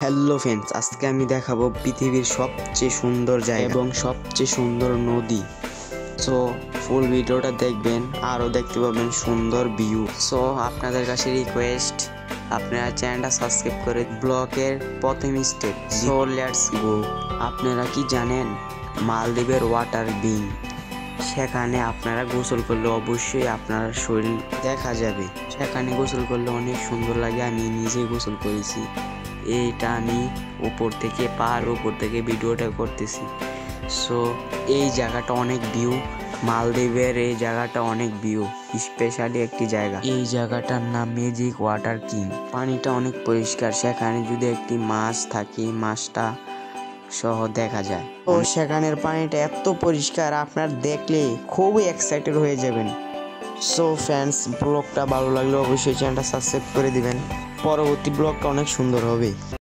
Hello friends, আজকে আমি দেখাবো পৃথিবীর সবচেয়ে সুন্দর জায়গা এবং সবচেয়ে সুন্দর নদী। সো ফুল ভিডিওটা দেখবেন, আরও দেখতে পাবেন সুন্দর ভিউ। সো আপনাদের কাছে রিকোয়েস্ট, আপনারা চ্যানেলটা সাবস্ক্রাইব করে ব্লগের প্রথম স্টেপ। So let's go. আপনারা কি জানেন মালদ্বীপের ওয়াটার বিং? সেখানে আপনারা গোসল করলে অবশ্যই আপনার শরীর দেখা যাবে। সেখানে গোসল করলে অনেক সুন্দর লাগে। আমি নিজেই গোসল করেছি। এইটা আমি উপর থেকে পাহাড় উপর থেকে ভিডিওটা করতেছি। সো এই জায়গাটা অনেক ভিউ, মালদ্বীপের এই জায়গাটা অনেক ভিউ, স্পেশালি একটি জায়গা। এই জায়গাটার নাম ম্যাজিক ওয়াটার কিং। পানিটা অনেক পরিষ্কার। সেখানে যদি একটি মাছ থাকে, মাছটা সহ দেখা যায়। তো সেখানের পানিটা এত পরিষ্কার, আপনার দেখলে খুবই এক্সাইটেড হয়ে যাবেন। সো ফ্রেন্ডস, ব্লগটা ভালো লাগলে অবশ্যই চ্যানেলটা সাবস্ক্রাইব করে দিবেন। পরবর্তী ব্লগটা অনেক সুন্দর হবে।